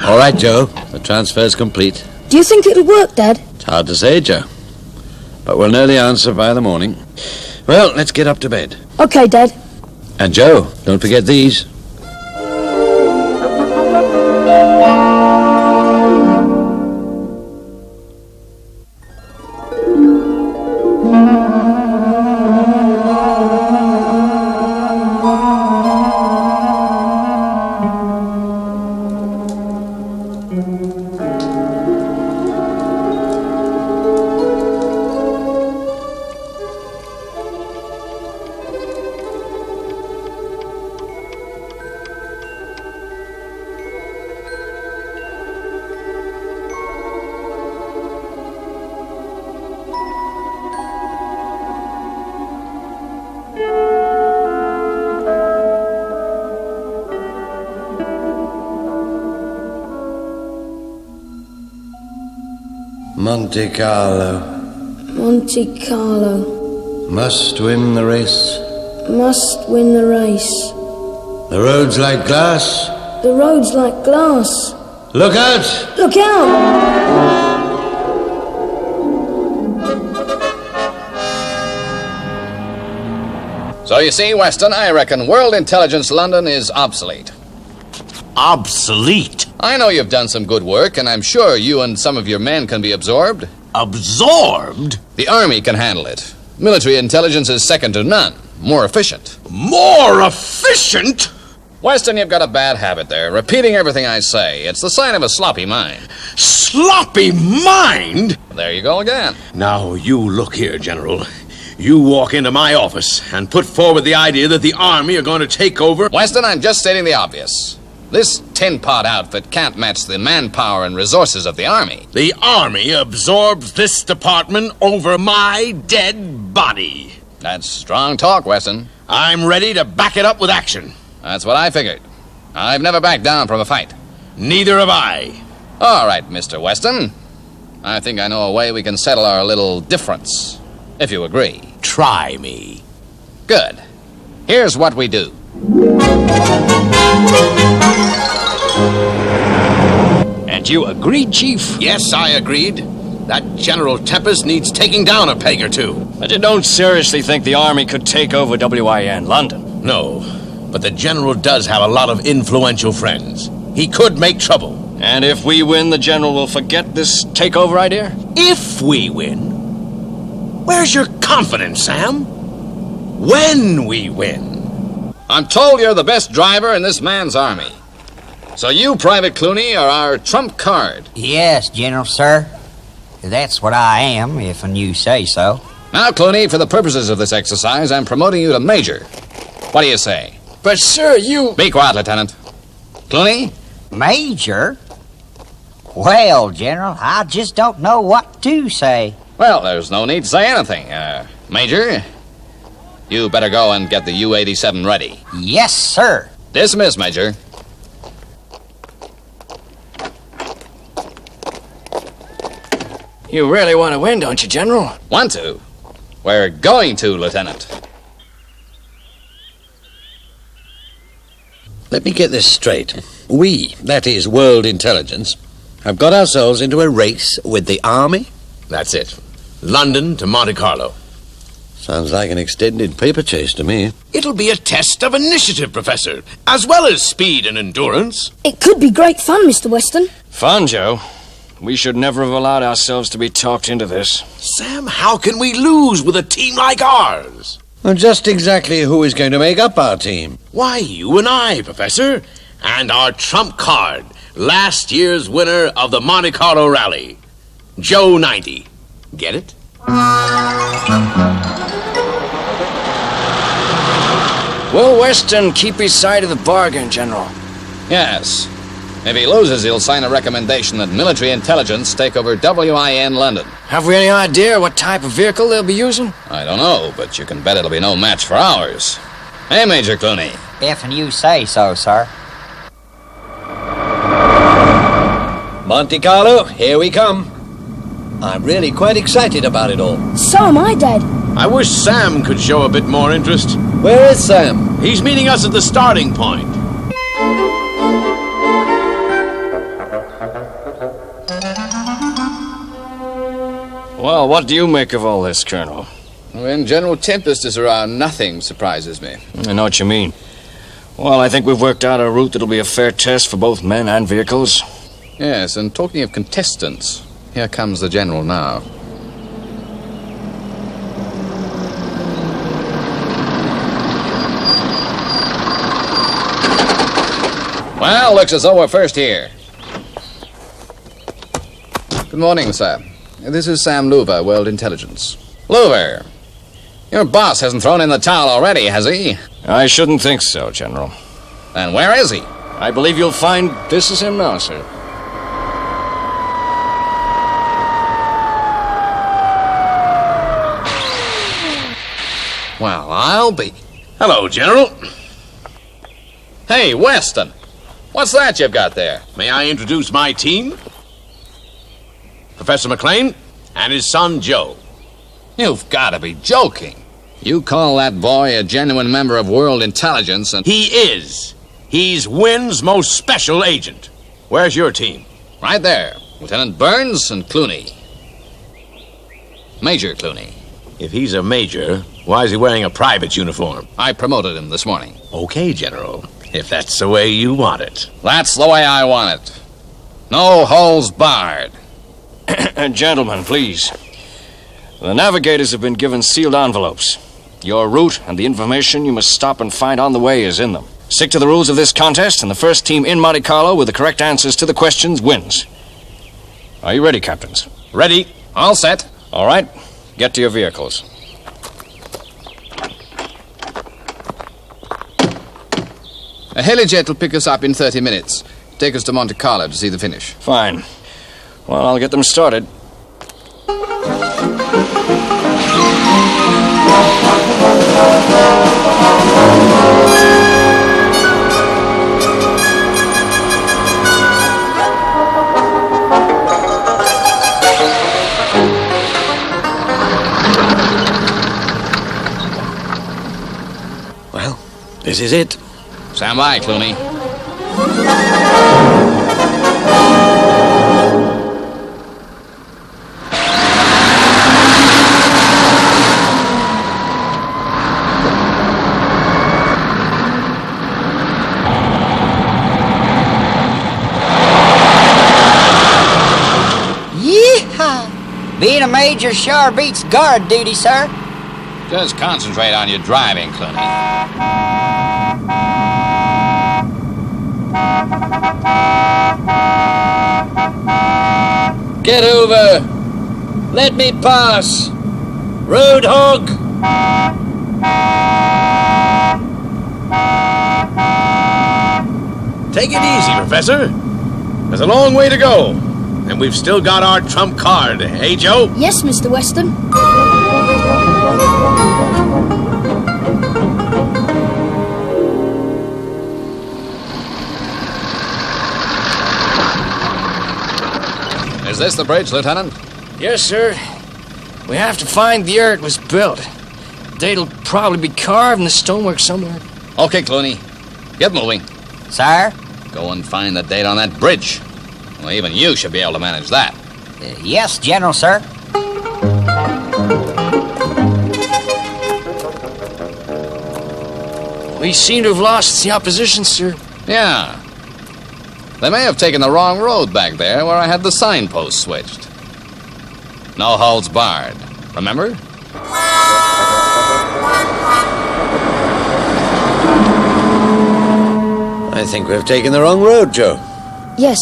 All right, Joe. The transfer's complete. Do you think it'll work, Dad? It's hard to say, Joe. But we'll know the answer by the morning. Well, let's get up to bed. Okay, Dad. And Joe, don't forget these. Monte Carlo. Monte Carlo. Must win the race. Must win the race. The road's like glass. The road's like glass. Look out! Look out! So you see, Weston, I reckon World Intelligence London is obsolete. Obsolete? I know you've done some good work, and I'm sure you and some of your men can be absorbed. Absorbed? The Army can handle it. Military intelligence is second to none. More efficient. More efficient? Weston, you've got a bad habit there, repeating everything I say. It's the sign of a sloppy mind. Sloppy mind? There you go again. Now, you look here, General. You walk into my office and put forward the idea that the Army are going to take over... Weston, I'm just stating the obvious. This tin-pot outfit can't match the manpower and resources of the Army. The Army absorbs this department over my dead body. That's strong talk, Weston. I'm ready to back it up with action. That's what I figured. I've never backed down from a fight. Neither have I. All right, Mr. Weston. I think I know a way we can settle our little difference, if you agree. Try me. Good. Here's what we do. And you agreed, Chief? Yes, I agreed. That General Tempest needs taking down a peg or two. But you don't seriously think the Army could take over WIN London? No, but the General does have a lot of influential friends. He could make trouble. And if we win, the General will forget this takeover idea? If we win? Where's your confidence, Sam? When we win? I'm told you're the best driver in this man's army. So you, Private Clooney, are our trump card. Yes, General, sir. That's what I am, if you say so. Now, Clooney, for the purposes of this exercise, I'm promoting you to Major. What do you say? But, sir, you... Be quiet, Lieutenant. Clooney? Major? Well, General, I just don't know what to say. Well, there's no need to say anything. Major, you better go and get the U-87 ready. Yes, sir. Dismiss, Major. You really want to win, don't you, General? Want to? We're going to, Lieutenant. Let me get this straight. We, that is, World Intelligence, have got ourselves into a race with the Army? That's it. London to Monte Carlo. Sounds like an extended paper chase to me. It'll be a test of initiative, Professor, as well as speed and endurance. It could be great fun, Mr. Weston. Fun, Joe. We should never have allowed ourselves to be talked into this. Sam, how can we lose with a team like ours? Well, just exactly who is going to make up our team? Why, you and I, Professor. And our trump card, last year's winner of the Monte Carlo Rally, Joe 90. Get it? Will Weston keep his side of the bargain, General? Yes. If he loses, he'll sign a recommendation that military intelligence take over WIN London. Have we any idea what type of vehicle they'll be using? I don't know, but you can bet it'll be no match for ours. Hey, Major Clooney. If you say so, sir. Monte Carlo, here we come. I'm really quite excited about it all. So am I, Dad. I wish Sam could show a bit more interest. Where is Sam? He's meeting us at the starting point. Well, what do you make of all this, Colonel? When General Tempest is around, nothing surprises me. I know what you mean. Well, I think we've worked out a route that'll be a fair test for both men and vehicles. Yes, and talking of contestants, here comes the General now. Well, looks as though we're first here. Good morning, sir. This is Sam Louver, World Intelligence. Louver, your boss hasn't thrown in the towel already, has he? I shouldn't think so, General. And where is he? I believe you'll find this is him now, sir. Well, I'll be... Hello, General. Hey, Weston, what's that you've got there? May I introduce my team? Professor McLean and his son, Joe. You've got to be joking. You call that boy a genuine member of World Intelligence and... He is. He's Wynn's most special agent. Where's your team? Right there. Lieutenant Burns and Clooney. Major Clooney. If he's a major, why is he wearing a private uniform? I promoted him this morning. Okay, General. If that's the way you want it. That's the way I want it. No holes barred. Gentlemen, please. The navigators have been given sealed envelopes. Your route and the information you must stop and find on the way is in them. Stick to the rules of this contest, and the first team in Monte Carlo with the correct answers to the questions wins. Are you ready, captains? Ready? All set. All right. Get to your vehicles. A helijet will pick us up in 30 minutes. Take us to Monte Carlo to see the finish. Fine. Well, I'll get them started. Well, this is it. Stand by, Clooney. Yeehaw! Being a major sure beats guard duty, sir. Just concentrate on your driving, Clooney. Get over! Let me pass! Road hog! Take it easy, Professor. There's a long way to go. And we've still got our trump card, eh, Joe? Yes, Mr. Weston. Is this the bridge, Lieutenant? Yes, sir. We have to find the year it was built. The date'll probably be carved in the stonework somewhere. Okay, Clooney. Get moving. Sir? Go and find the date on that bridge. Well, even you should be able to manage that. Yes, General, sir. We seem to have lost the opposition, sir. Yeah. They may have taken the wrong road back there where I had the signpost switched. No holds barred. Remember? I think we've taken the wrong road, Joe. Yes.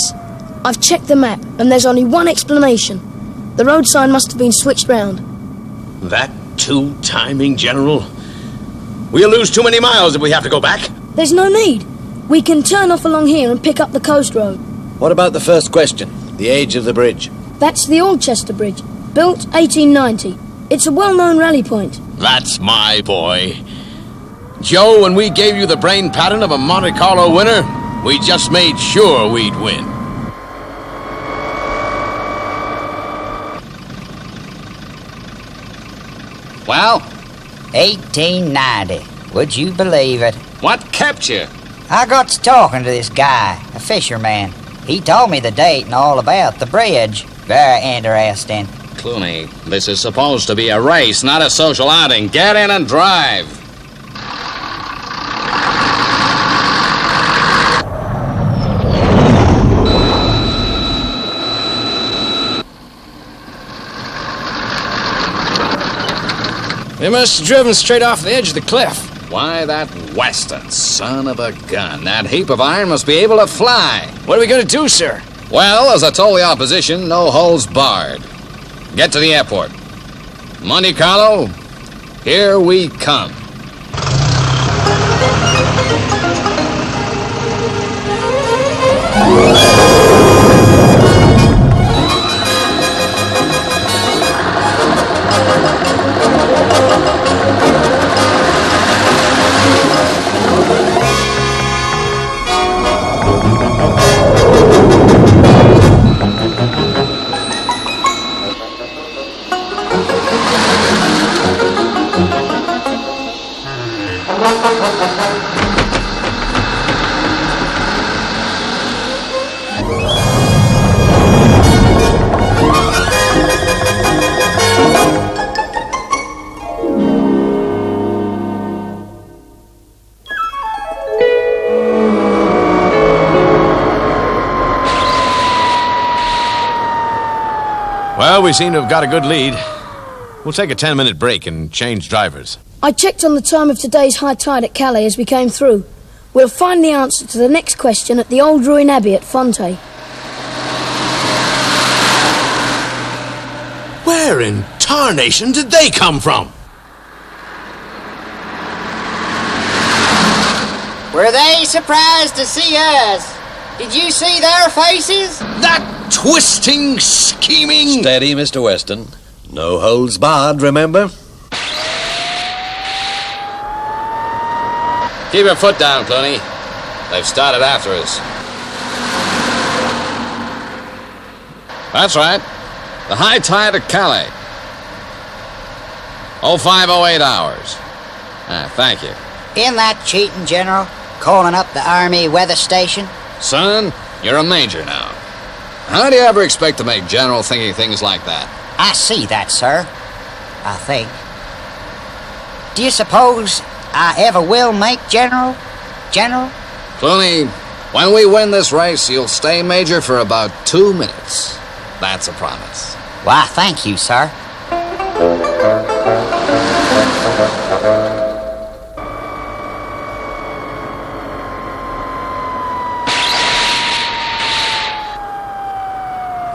I've checked the map, and there's only one explanation. The road sign must have been switched round. That two-timing, General? We'll lose too many miles if we have to go back. There's no need. We can turn off along here and pick up the coast road. What about the first question? The age of the bridge? That's the Alchester Bridge, built 1890. It's a well-known rally point. That's my boy. Joe, when we gave you the brain pattern of a Monte Carlo winner, we just made sure we'd win. Well, 1890. Would you believe it? what kept you? I got to talking to this guy, a fisherman. He told me the date and all about the bridge. Very interesting. Clooney, this is supposed to be a race, not a social outing. Get in and drive. They must have driven straight off the edge of the cliff. Why, that Weston son of a gun. That heap of iron must be able to fly. What are we going to do, sir? Well, as I told the opposition, no holds barred. Get to the airport. Monte Carlo, here we come. Well, we seem to have got a good lead. We'll take a 10-minute break and change drivers. I checked on the time of today's high tide at Calais as we came through. We'll find the answer to the next question at the old ruin abbey at Fonte. Where in tarnation did they come from? Were they surprised to see us? Did you see their faces? That twisting, scheming... Steady, Mr. Weston. No holds barred, remember? Keep your foot down, Clooney. They've started after us. That's right. The high tide at Calais. 0508 hours. Thank you. In that cheating, General? Calling up the Army weather station? Son, you're a major now. How do you ever expect to make General thinking things like that? I see that, sir. I think. Do you suppose I ever will make General? General? Clooney, when we win this race, you'll stay major for about 2 minutes. That's a promise. Why, thank you, sir.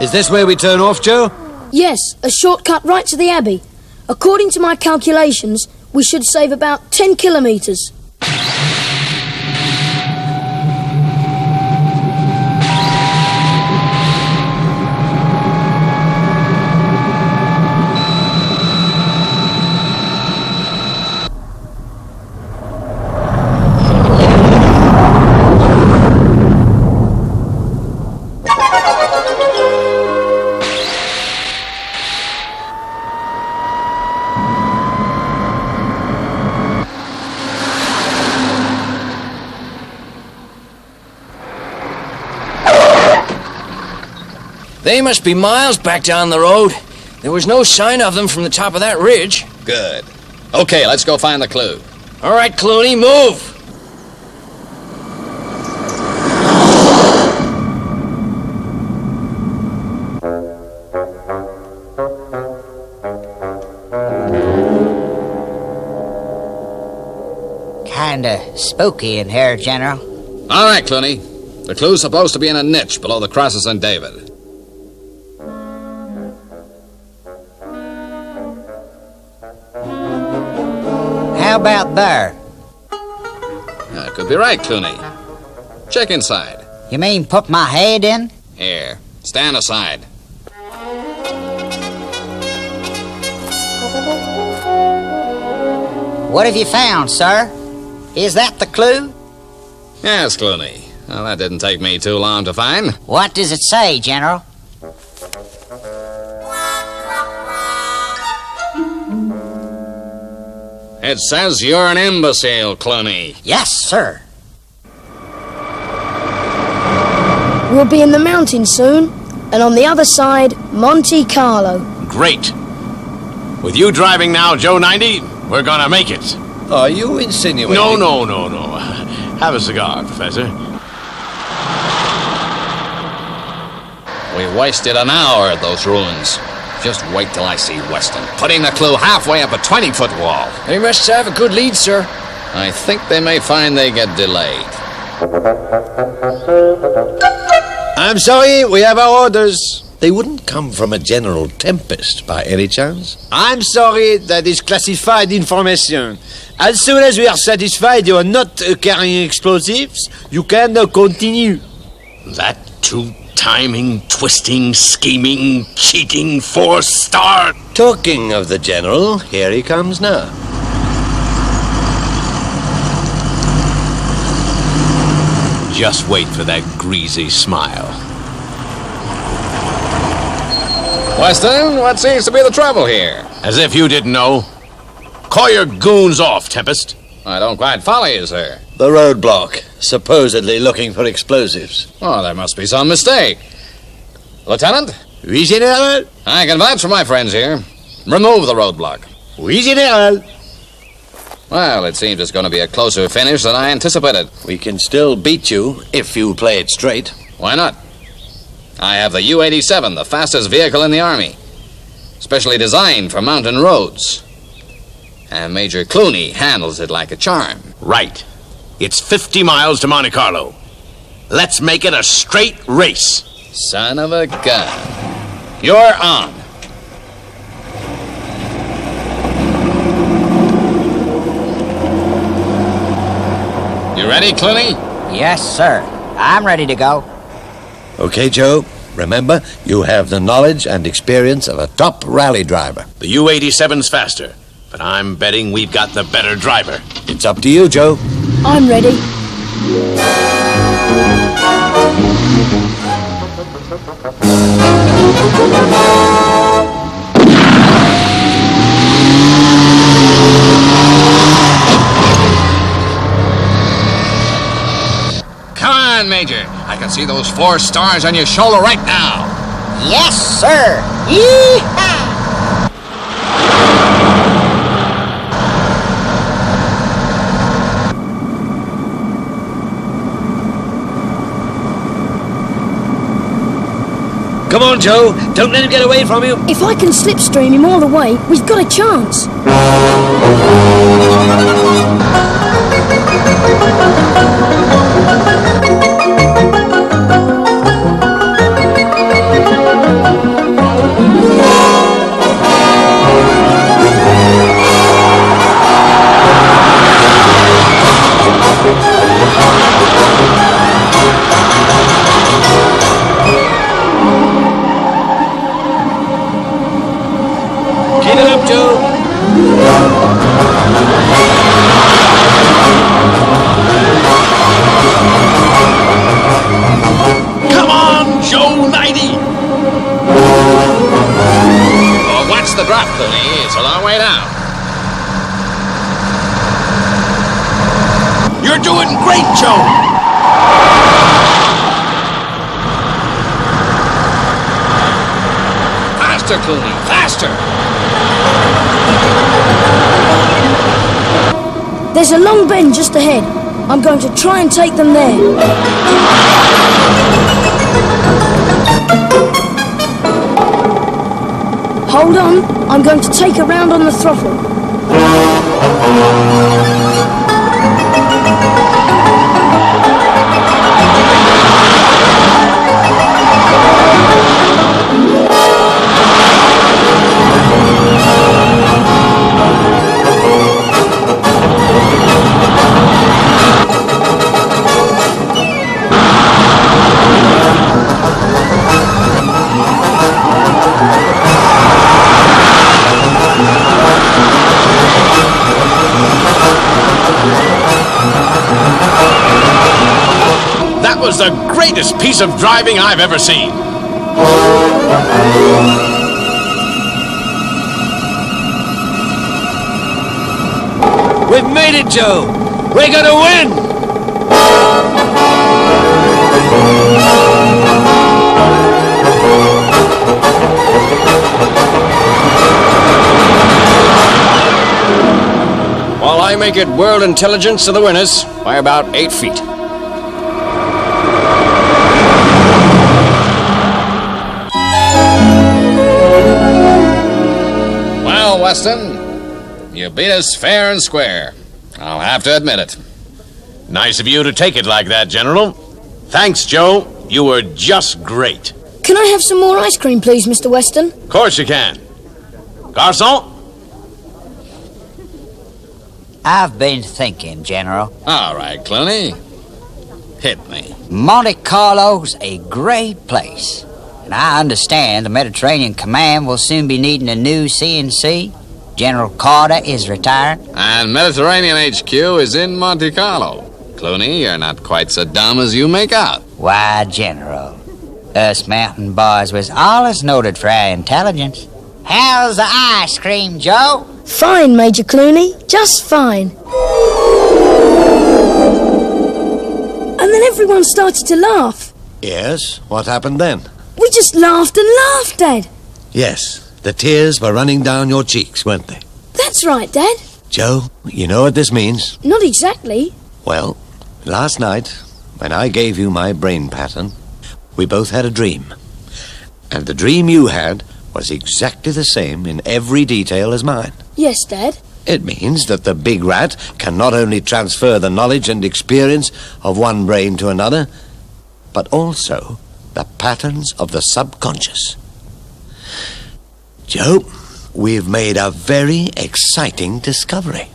Is this where we turn off, Joe? Yes, a shortcut right to the abbey. According to my calculations, we should save about 10 kilometres. They must be miles back down the road. There was no sign of them from the top of that ridge. Good. Okay, let's go find the clue. All right, Clooney, move! Kinda spooky in here, General. All right, Clooney. The clue's supposed to be in a niche below the cross of St. David. How about there? Could be right, Clooney. Check inside. You mean put my head in? Here, stand aside. What have you found, sir? Is that the clue? Yes, Clooney. Well, that didn't take me too long to find. What does it say, General? It says you're an imbecile, Clooney. Yes, sir. We'll be in the mountains soon, and on the other side, Monte Carlo. great. With you driving now, Joe 90, we're gonna make it. Are you insinuating? No. Have a cigar, Professor. We wasted an hour at those ruins. Just wait till I see Weston putting the clue halfway up a 20-foot wall. They must have a good lead, sir. I think they may find they get delayed. I'm sorry, we have our orders. They wouldn't come from a General Tempest, by any chance? I'm sorry, that is classified information. As soon as we are satisfied you are not carrying explosives, you can continue. That two-timing, twisting, scheming, cheating four-star... Talking of the General, here he comes now. Just wait for that greasy smile. Weston, what seems to be the trouble here? As if you didn't know. Call your goons off, Tempest. I don't quite follow you, sir. The roadblock, supposedly looking for explosives. Oh, there must be some mistake. Lieutenant? Oui, General. I can vouch for my friends here. Remove the roadblock. Oui, General. Well, it seems it's going to be a closer finish than I anticipated. We can still beat you if you play it straight. Why not? I have the U-87, the fastest vehicle in the Army. Specially designed for mountain roads. And Major Clooney handles it like a charm. Right. It's 50 miles to Monte Carlo. Let's make it a straight race. Son of a gun. You're on. You ready, Clooney? Yes, sir. I'm ready to go. Okay, Joe. Remember, you have the knowledge and experience of a top rally driver. The U-87's faster, but I'm betting we've got the better driver. It's up to you, Joe. I'm ready. Come on, Major. I can see those 4 stars on your shoulder right now. Yes, sir. Yee-haw! Come on, Joe. Don't let him get away from you. If I can slipstream him all the way, we've got a chance. Get it up, Joe. Come on, Joe 90! Oh, watch the drop, Clooney. It's a long way down. You're doing great, Joe! Faster, Clooney. Faster. There's a long bend just ahead. I'm going to try and take them there. Hold on. I'm going to take a round on the throttle. That was the greatest piece of driving I've ever seen. We've made it, Joe. We're gonna win. while I make it world intelligence to the winners by about 8 feet. Well, Weston, you beat us fair and square. I'll have to admit it. Nice of you to take it like that, General. Thanks, Joe. You were just great. Can I have some more ice cream, please, Mr. Weston? Of course you can. Garçon? I've been thinking, General. All right, Clooney. Hit me. Monte Carlo's a great place. And I understand the Mediterranean Command will soon be needing a new CNC. General Carter is retired. And Mediterranean HQ is in Monte Carlo. Clooney, you're not quite so dumb as you make out. Why, General, us mountain boys was always noted for our intelligence. How's the ice cream, Joe? Fine, Major Clooney. Just fine. And then everyone started to laugh. Yes, what happened then? We just laughed and laughed, Dad. Yes, the tears were running down your cheeks, weren't they? That's right, Dad. Joe, you know what this means? Not exactly. Well, last night, when I gave you my brain pattern, we both had a dream. And the dream you had was exactly the same in every detail as mine. Yes, Dad. It means that the big rat can not only transfer the knowledge and experience of one brain to another, but also the patterns of the subconscious. Joe, we've made a very exciting discovery.